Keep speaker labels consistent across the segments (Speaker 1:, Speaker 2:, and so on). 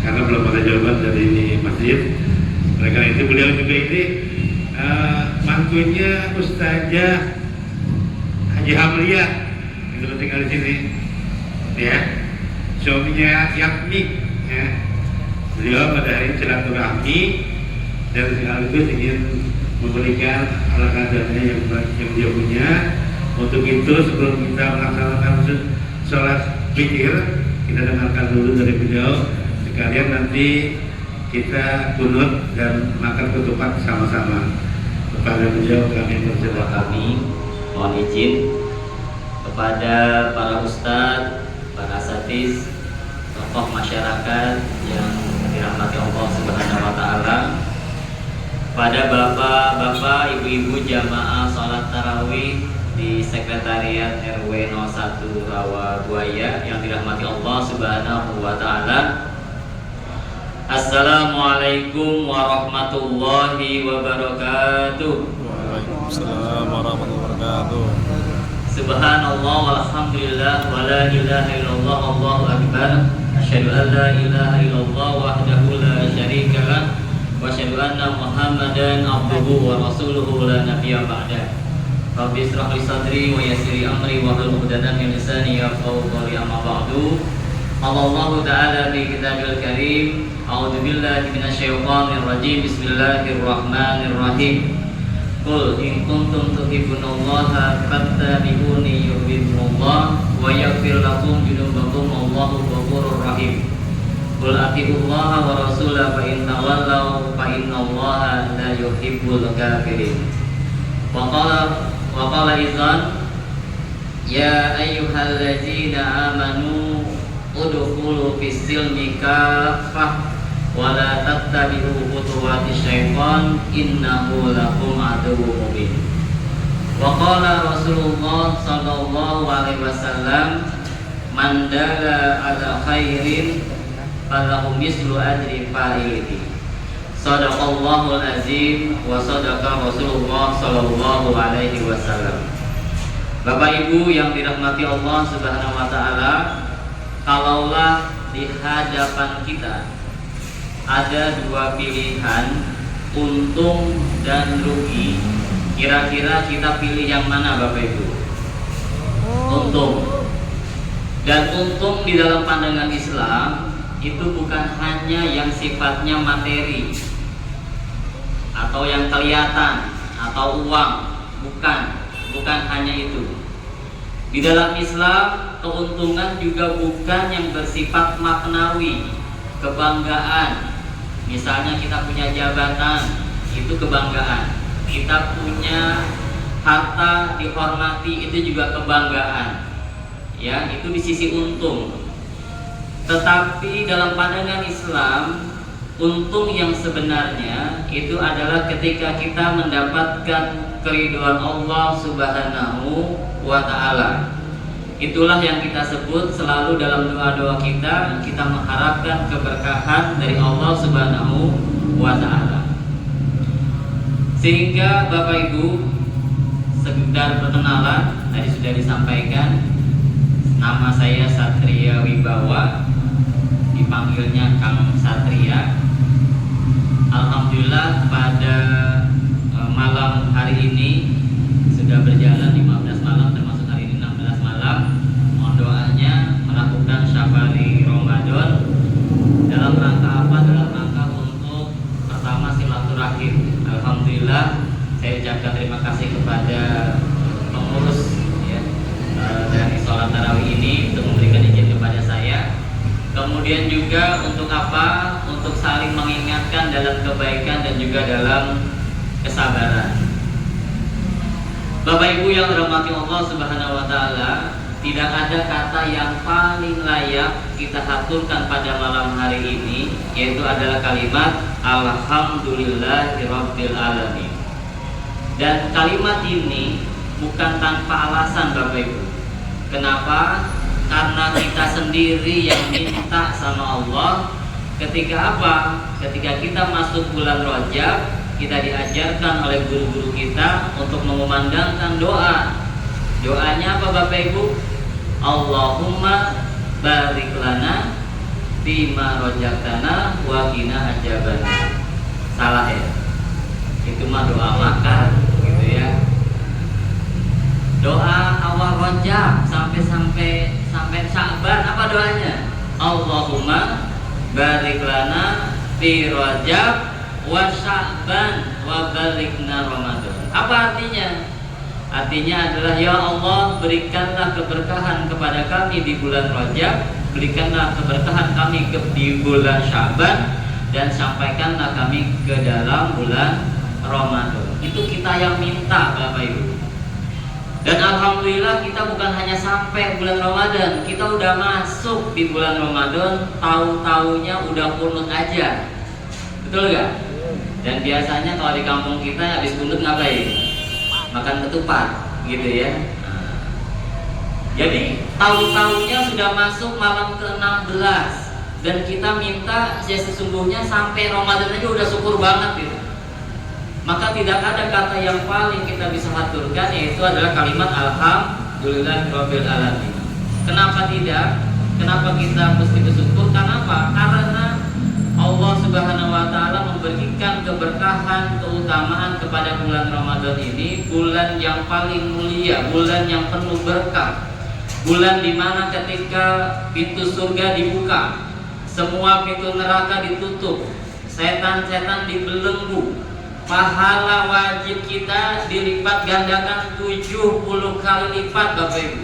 Speaker 1: karena belum ada jawaban dari masjid. Oleh karena itu beliau juga ini mantunya Ustazah Haji Hamliah yang sudah tinggal di sini, ya, suaminya Yakni, ya. Beliau pada hari silaturahmi dan sekaligus ingin memberikan ala kadarnya yang dia punya. Untuk itu sebelum kita melaksanakan sholat zikir, kita dengarkan dulu dari beliau, sekalian nanti kita kunut dan makan ketupat sama-sama. Kepada beliau kami berdoa.
Speaker 2: Kami mohon izin kepada para ustadz, para asatiz, tokoh masyarakat yang dirahmati Allah Subhanahu wa taala, pada bapak-bapak, ibu-ibu jamaah sholat tarawih di sekretariat RW 01 Rawabuaya yang dirahmati Allah Subhanahu wa taala. Assalamualaikum warahmatullahi wabarakatuh.
Speaker 3: Waalaikumsalam warahmatullahi wabarakatuh.
Speaker 2: Subhanallah walhamdulillah wa la ilaha illallah Allahu akbar. Asyhadu an la ilaha illallah wahdahu la syarika lah wa asyhadu anna Muhammadan abduhu wa rasuluhu la nabiyya ba'da. Rabbi israh li sadri wa yassir li amri wa hlul 'uqdatam min lisani yafqahu qawli, amma ba'du. Allah Ta'ala fi kitabil karim. A'udzu billahi minasyaitonir rajim. Bismillahirrahmanirrahim. Qul in kuntum tuhibbunallaha fattabi'uni yuhibbukumullah wa yaghfir lakum dzunubakum wallahu ghafurur rahim. Qul atiiullaha wa rasulahu fa in tawallaw fa innallaha la yuhibbul kafirin. Wa qala idzan ya ayyuhalladzina amanu udkhulu fis silmi kaffah wa la tattabi'u khutuwatis syaitan innahu lakum aduwwun mubin. Wa qala Rasulullah sallallahu alaihi wasallam man dalla ala khairin falahu mislu ajri fa'ilihi. Shadaqallahul azim wa sadaqa Rasulullah sallallahu alaihi wasallam. Bapak Ibu yang dirahmati Allah Subhanahu wa taala, kalaulah di hadapan kita ada dua pilihan, untung dan rugi, kira-kira kita pilih yang mana Bapak Ibu? Untung. Dan untung di dalam pandangan Islam itu bukan hanya yang sifatnya materi atau yang kelihatan atau uang, bukan hanya itu. Di dalam Islam keuntungan juga bukan yang bersifat maknawi, kebanggaan. Misalnya kita punya jabatan, itu kebanggaan. Kita punya harta dihormati, itu juga kebanggaan. Ya, itu di sisi untung. Tetapi dalam pandangan Islam, untung yang sebenarnya itu adalah ketika kita mendapatkan keridhaan Allah Subhanahu wa ta'ala. Itulah yang kita sebut selalu dalam doa-doa kita mengharapkan keberkahan dari Allah Subhanahu wa ta'ala. Sehingga Bapak Ibu, sekedar perkenalan, tadi sudah disampaikan, nama saya Satria Wibawa, dipanggilnya Kang Satria. Alhamdulillah pada malam hari ini sudah berjalan 15 malam, termasuk hari ini 16 malam. Mohon doanya melakukan syafari Ramadan dalam rangka apa? Dalam rangka untuk pertama silaturahim. Alhamdulillah saya ucapkan terima kasih kepada pengurus ya, dari sholat tarawih ini untuk memberikan izin kepada saya. Kemudian juga untuk apa? Untuk saling mengingatkan dalam kebaikan dan juga dalam kesabaran. Bapak Ibu yang dirahmati Allah Subhanahu wa taala, tidak ada kata yang paling layak kita haturkan pada malam hari ini, yaitu adalah kalimat alhamdulillahirabbil alamin. Dan kalimat ini bukan tanpa alasan Bapak Ibu. Kenapa? Karena kita sendiri yang minta sama Allah. Ketika apa? Ketika kita masuk bulan Rajab, kita diajarkan oleh guru-guru kita untuk mengumandangkan doa. Doanya apa Bapak Ibu? Allahumma barik lana bima rojaktana wa qina adzabannar. Salah ya? Itu mah doa makan gitu ya. Doa awal Rajab sampai Sya'ban, apa doanya? Allahumma barik lana fi Rajab wa Sya'ban wa balighna Ramadan. Apa artinya? Artinya adalah ya Allah, berikanlah keberkahan kepada kami di bulan Rajab, berikanlah keberkahan kami di bulan Sya'ban, dan sampaikanlah kami ke dalam bulan Ramadan. Itu kita yang minta Bapak Ibu. Dan alhamdulillah kita bukan hanya sampai bulan Ramadan, kita udah masuk di bulan Ramadan, tahu-taunya udah kunut aja. Betul gak? Dan biasanya kalau di kampung kita habis kunut ngapain? Makan ketupat gitu ya. Jadi tahu-taunya sudah masuk malam ke-16 dan kita minta sesungguhnya sampai Ramadan aja udah syukur banget gitu. Maka tidak ada kata yang paling kita bisa haturkan, yaitu adalah kalimat alhamdulillahirabbil alamin. Kenapa tidak? Kenapa kita mesti bersyukur? Kenapa? Karena Allah Subhanahu wa taala memberikan keberkahan, keutamaan kepada bulan Ramadan ini, bulan yang paling mulia, bulan yang penuh berkah. Bulan di mana ketika pintu surga dibuka, semua pintu neraka ditutup, setan-setan dibelenggu. Pahala wajib kita dilipat gandakan 70 kali lipat Bapak Ibu.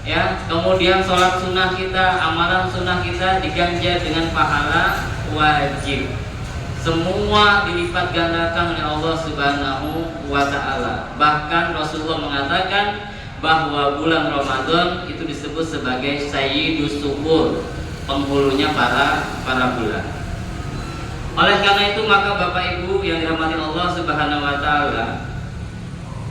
Speaker 2: Ya, kemudian sholat sunnah kita, amalan sunnah kita diganjar dengan pahala wajib. Semua dilipat gandakan oleh Allah Subhanahu wa taala. Bahkan Rasulullah mengatakan bahwa bulan Ramadan itu disebut sebagai Sayyidus Syukur, penghulunya para bulan. Oleh karena itu maka Bapak Ibu yang dirahmati Allah Subhanahu wa taala,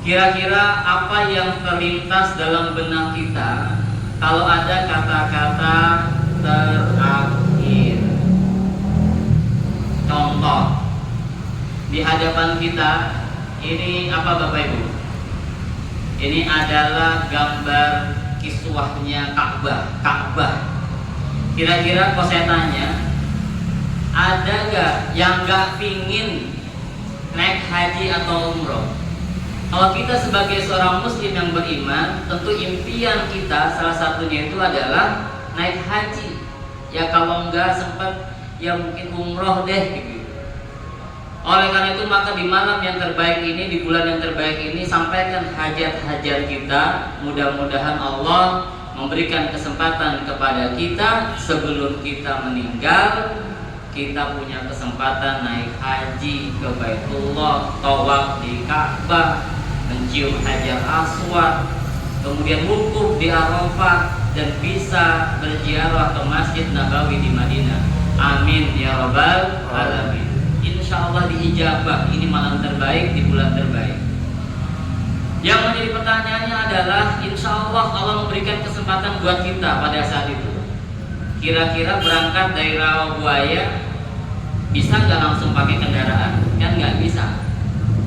Speaker 2: kira-kira apa yang terlintas dalam benak kita kalau ada kata-kata terakhir? Contoh di hadapan kita ini apa Bapak Ibu? Ini adalah gambar kiswahnya Ka'bah. Kira-kira kalau saya tanya, ada gak yang gak pingin naik haji atau umroh? Kalau kita sebagai seorang muslim yang beriman, tentu impian kita salah satunya itu adalah naik haji. Ya kalau enggak sempat, ya mungkin umroh deh gitu. Oleh karena itu maka di malam yang terbaik ini, di bulan yang terbaik ini, sampaikan hajat-hajat kita. Mudah-mudahan Allah memberikan kesempatan kepada kita sebelum kita meninggal, kita punya kesempatan naik haji ke Baitullah, tawaf di Ka'bah, mencium Hajar Aswad, kemudian wukuf di Arafah, dan bisa berziarah ke Masjid Nabawi di Madinah. Amin ya rabbal alamin. Insya Allah diijabah. Ini malam terbaik di bulan terbaik. Yang menjadi pertanyaannya adalah, insya Allah memberikan kesempatan buat kita pada saat itu. Kira-kira berangkat dari Rawabuaya bisa nggak langsung pakai kendaraan? Kan nggak bisa.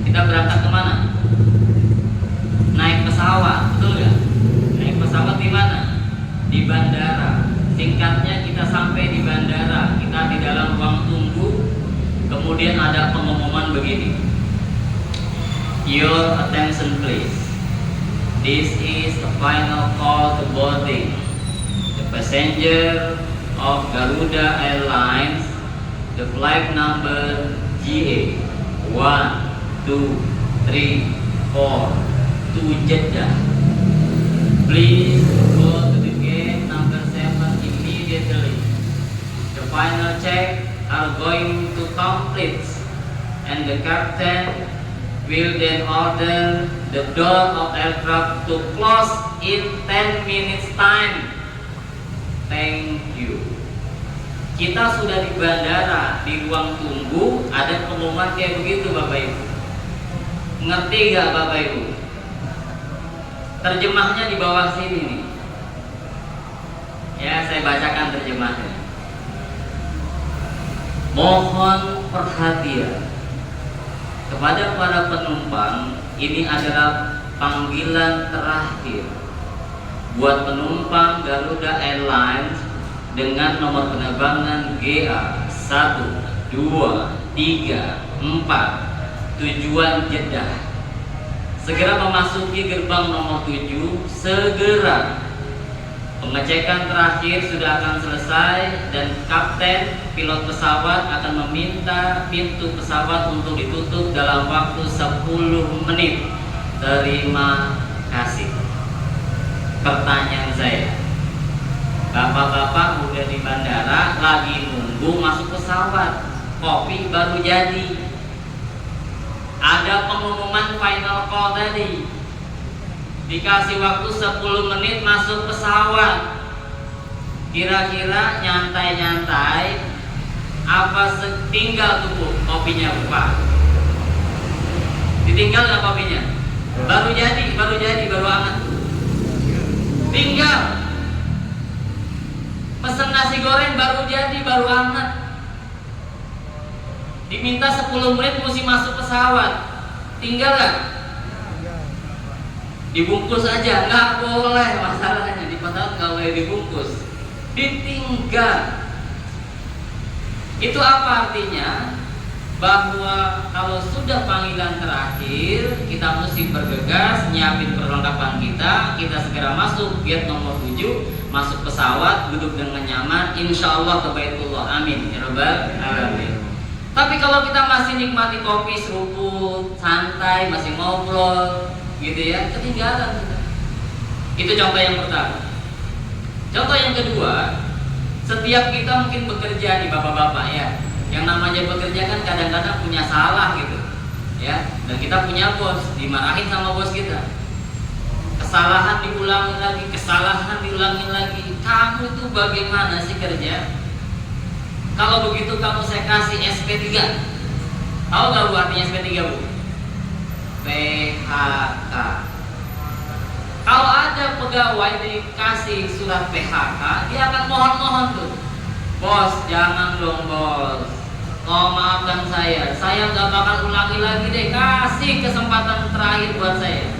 Speaker 2: Kita berangkat kemana? Naik pesawat, betul nggak? Naik pesawat di mana? Di bandara. Singkatnya kita sampai di bandara, kita di dalam ruang tunggu. Kemudian ada pengumuman begini: Your attention please. This is the final call to boarding. The passenger of Garuda Airlines, the flight number GA 1, 2, 3, 4 to Jeddah. Please go to the gate number 7 immediately. The final check are going to complete, and the captain will then order the door of aircraft to close in 10 minutes time. Thank you. Kita sudah di bandara, di ruang tunggu, ada pengumuman kayak begitu Bapak Ibu. Ngerti gak Bapak Ibu? Terjemahnya di bawah sini nih. Ya, saya bacakan terjemahnya. Mohon perhatian kepada para penumpang, ini adalah panggilan terakhir buat penumpang Garuda Airlines dengan nomor penerbangan GA 1, 2, 3, 4 tujuan Jeddah. Segera memasuki gerbang nomor 7, segera pengecekan terakhir sudah akan selesai dan kapten pilot pesawat akan meminta pintu pesawat untuk ditutup dalam waktu 10 menit. Terima kasih. Pertanyaan saya, bapak-bapak udah di bandara lagi nunggu masuk pesawat, kopi baru jadi, ada pengumuman final call tadi, dikasih waktu 10 menit masuk pesawat. Kira-kira nyantai-nyantai apa tinggal tuh kopinya Pak? Ditinggal nggak kopinya? Baru jadi, baru hangat. Tinggal pesen nasi goreng baru jadi, baru hangat. Diminta 10 menit mesti masuk pesawat. Tinggal nggak? Dibungkus aja, nggak boleh masalahnya di pesawat, nggak boleh dibungkus, ditinggal. Itu apa artinya? Bahwa kalau sudah panggilan terakhir, kita mesti bergegas, nyiapin perlengkapan kita segera masuk gate nomor 7, masuk pesawat, duduk dengan nyaman, insya Allah ke Baitullah, amin ya rabbal alamin. Tapi kalau kita masih nikmati kopi seruput, santai, masih ngobrol gitu ya, ketinggalan kita. Itu contoh yang pertama. Contoh yang kedua, setiap kita mungkin bekerja nih bapak-bapak ya, yang namanya bekerja kan kadang-kadang punya salah gitu ya, dan kita punya bos, dimarahin sama bos kita, kesalahan diulangi lagi, kesalahan diulangi lagi. Kamu itu bagaimana sih kerja? Kalau begitu kamu saya kasih SP3. Tahu gak bu artinya SP3 bu? PHK. Kalau ada pegawai dikasih surat PHK, dia akan mohon-mohon tuh, bos jangan dong bos, oh maafkan saya nggak bakal ulangi lagi deh, kasih kesempatan terakhir buat saya.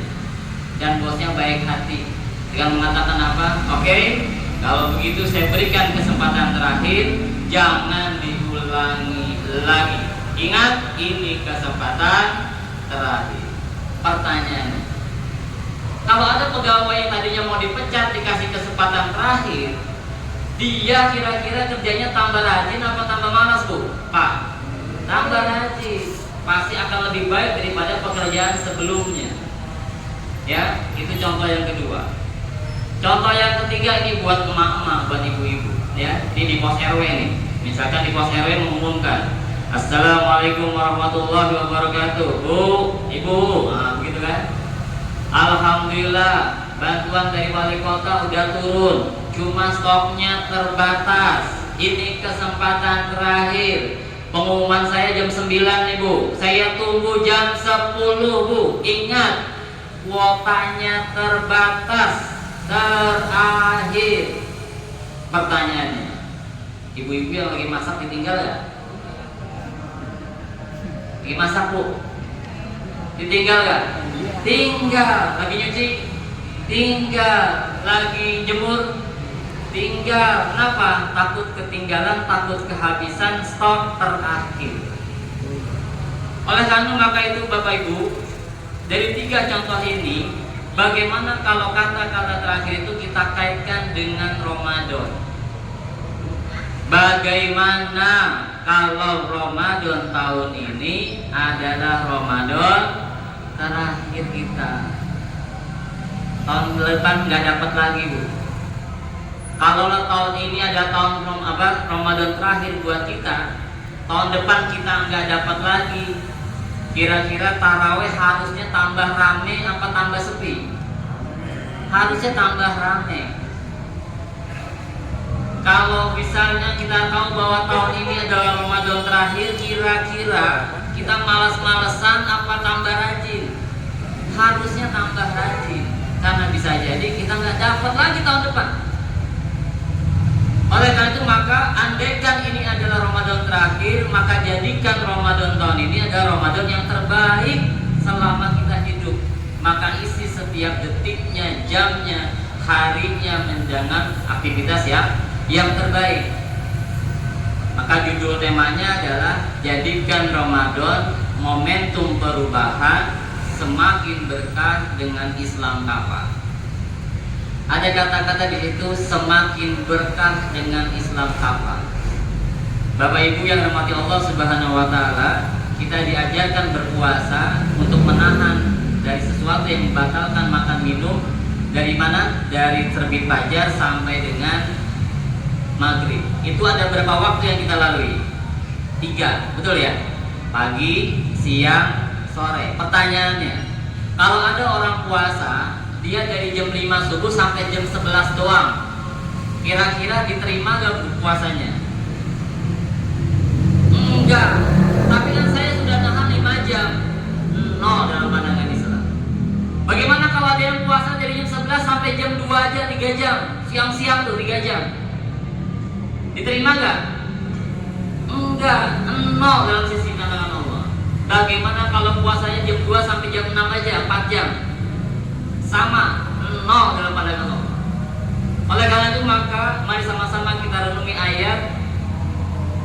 Speaker 2: Dan bosnya baik hati dengan mengatakan apa? Oke, kalau begitu saya berikan kesempatan terakhir, jangan diulangi lagi. Ingat, ini kesempatan terakhir. Pertanyaannya, kalau ada pegawai yang tadinya mau dipecat dikasih kesempatan terakhir, dia kira-kira kerjanya tambah rajin apa tambah malas bu? Pak, tambah rajin, pasti akan lebih baik daripada pekerjaan sebelumnya. Ya, itu contoh yang kedua. Contoh yang ketiga ini buat emak-emak, buat ibu-ibu. Ya, ini di pos RW nih. Misalkan di pos RW mengumumkan, Assalamualaikum warahmatullahi wabarakatuh. Bu, ibu, nah, begitu kan? Alhamdulillah, bantuan dari wali kota udah turun, cuma stoknya terbatas. Ini kesempatan terakhir. Pengumuman saya jam 9 nih bu, saya tunggu jam 10 bu. Ingat, kuotanya terbatas, terakhir. Pertanyaannya, ibu-ibu yang lagi masak ditinggal gak? Lagi masak bu, ditinggal gak? Tinggal. Lagi nyuci, tinggal. Lagi jemur, tinggal. Kenapa? Takut ketinggalan, takut kehabisan stok terakhir. Oleh karena maka itu Bapak Ibu, dari 3 contoh ini, bagaimana kalau kata-kata terakhir itu kita kaitkan dengan Ramadan? Bagaimana kalau Ramadan tahun ini adalah Ramadan terakhir kita? Tahun depan nggak dapat lagi bu. Kalau tahun ini ada tahun Ramadan terakhir buat kita, tahun depan kita nggak dapat lagi. Kira-kira taraweh harusnya tambah rame apa tambah sepi? Harusnya tambah rame. Kalau misalnya kita tahu bahwa tahun ini adalah Ramadan terakhir, kira-kira kita malas-malesan apa tambah rajin? Harusnya tambah rajin, karena bisa jadi kita nggak dapat lagi tahun depan. Oleh karena itu maka andaikan ini adalah Ramadan terakhir, maka jadikan Ramadan tahun ini adalah Ramadan yang terbaik selama kita hidup. Maka isi setiap detiknya, jamnya, harinya menjangan aktivitas ya yang terbaik. Maka judul temanya adalah jadikan Ramadan momentum perubahan, semakin berkah dengan Islam kafah. Ada kata-kata di situ, semakin berkah dengan Islam kafah. Bapak Ibu yang dirahmati Allah Subhanahu wa taala, kita diajarkan berpuasa untuk menahan dari sesuatu yang membatalkan makan minum. Dari mana? Dari terbit fajar sampai dengan maghrib. Itu ada berapa waktu yang kita lalui? 3, betul ya? Pagi, siang, sore. Pertanyaannya, kalau ada orang puasa, dia dari jam 5 subuh sampai jam 11 doang, kira-kira diterima gak puasanya? Enggak. Tapi kan saya sudah nahan 5 jam. No dalam pandangan Islam. Bagaimana kalau ada yang puasa dari jam 11 sampai jam 2 aja, 3 jam, siang-siang tuh 3 jam, diterima gak? Enggak, no dalam sisi pandangan Allah. Bagaimana kalau puasanya jam 2 sampai jam 6 aja, 4 jam? Sama, no dalam pandangan Allah. Oleh karena itu maka mari sama-sama kita renungi ayat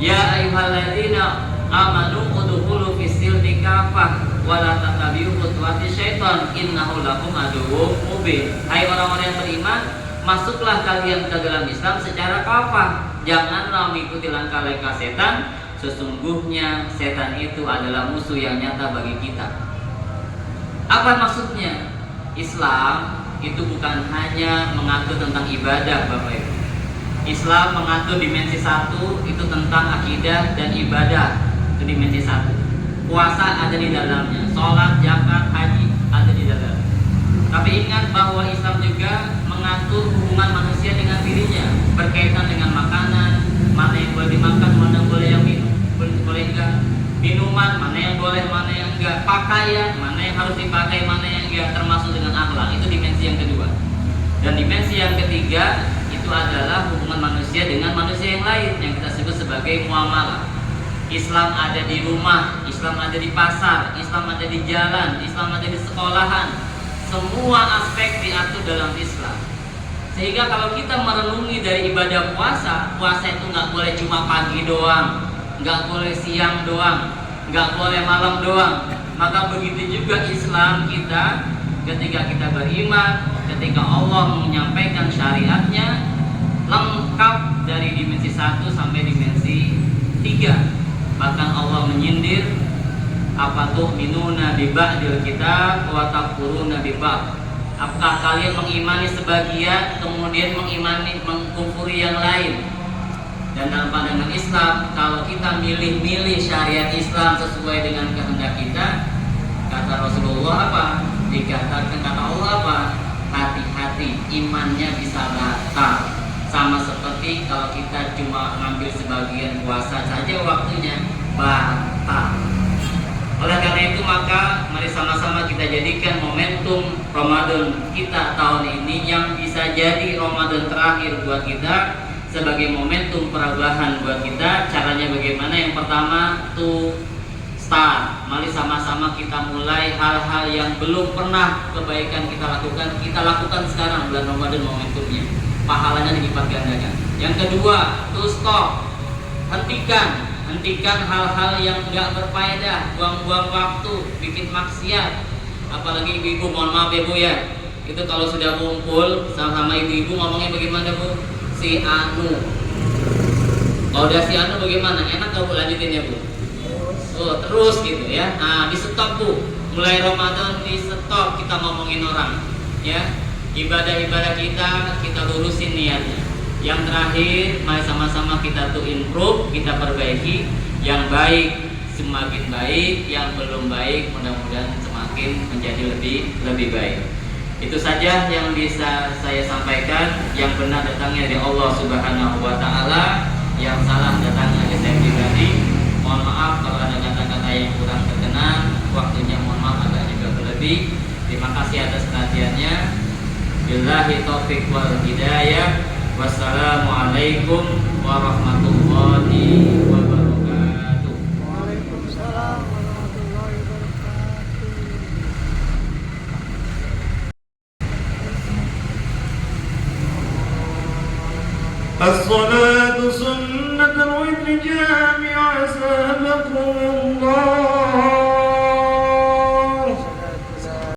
Speaker 2: Ya ayyuhalladzina amanu udkhulu fis-silmi kafah wa la tattabi'u khutuwati syaitan innahu lakum aduwwum mubin. Hai orang-orang yang beriman, masuklah kalian ke dalam Islam secara kafah. Janganlah mengikuti langkah-langkah setan. Sesungguhnya setan itu adalah musuh yang nyata bagi kita. Apa maksudnya? Islam itu bukan hanya mengatur tentang ibadah, Bapak Ibu. Islam mengatur dimensi 1 itu tentang akidah dan ibadah, itu dimensi 1. Puasa ada di dalamnya, sholat, zakat, haji ada di dalam. Tapi ingat bahwa Islam juga mengatur hubungan manusia dengan dirinya, berkaitan dengan makanan, mana yang boleh dimakan, mana yang boleh yang minum, boleh enggak, minuman, mana yang boleh, mana yang enggak, pakaian, mana yang harus dipakai, mana yang enggak, termasuk dengan akhlak. Itu dimensi yang kedua. Dan dimensi yang ketiga itu adalah hubungan manusia dengan manusia yang lain yang kita sebut sebagai muamalah. Islam ada di rumah, Islam ada di pasar, Islam ada di jalan, Islam ada di sekolahan. Semua aspek diatur dalam Islam. Sehingga kalau kita merenungi dari ibadah puasa, puasa itu nggak boleh cuma pagi doang, nggak boleh siang doang, nggak boleh malam doang. Maka begitu juga Islam kita, ketika kita beriman, ketika Allah menyampaikan syariatnya, lengkap dari dimensi 1 sampai dimensi 3. Bahkan Allah menyindir, apa tuh minuna bi ba'dil kitab wa takfuruna bi ba'd. Apakah kalian mengimani sebagian kemudian mengkufuri yang lain? Dan dalam pandangan Islam, kalau kita milih-milih syariat Islam sesuai dengan kehendak kita, kata Rasulullah apa? Dikatakan kata Allah apa? Hati-hati, imannya bisa batal. Sama seperti kalau kita cuma ngambil sebagian puasa saja waktunya batal. Oleh karena itu maka mari sama-sama kita jadikan momentum Ramadan kita tahun ini yang bisa jadi Ramadan terakhir buat kita sebagai momentum perubahan buat kita. Caranya bagaimana? Yang pertama tuh start. Mari sama-sama kita mulai hal-hal yang belum pernah kebaikan kita lakukan sekarang bulan Ramadan momentumnya. Pahalanya dilipat gandakan. Yang kedua, to stop. Hentikan hal-hal yang enggak berfaedah, buang-buang waktu, bikin maksiat. Apalagi ibu-ibu, mohon maaf ya Bu ya. Itu kalau sudah kumpul sama ibu-ibu ngomongnya bagaimana Bu? Si Anu. Kalau udah si Anu bagaimana? Enak enggak Bu lanjutin ya Bu? Oh, terus gitu ya. Nah, di stop Bu. Mulai Ramadan di stop kita ngomongin orang, ya. Ibadah-ibadah kita lurusin niatnya. Yang terakhir, mari sama-sama kita tuh improve, kita perbaiki. Yang baik semakin baik, yang belum baik mudah-mudahan semakin menjadi lebih baik. Itu saja yang bisa saya sampaikan. Yang benar datangnya dari Allah Subhanahu wa taala, yang salah datangnya dari saya pribadi. Mohon maaf kalau ada kata-kata yang kurang berkenan, waktunya mohon maaf agak juga berlebih. Terima kasih atas perhatiannya. Billahi taufiq wal hidayah. Wassalamualaikum warahmatullahi wabarakatuh.
Speaker 4: Waalaikumsalam warahmatullahi wabarakatuh.
Speaker 5: As-salatu الرجال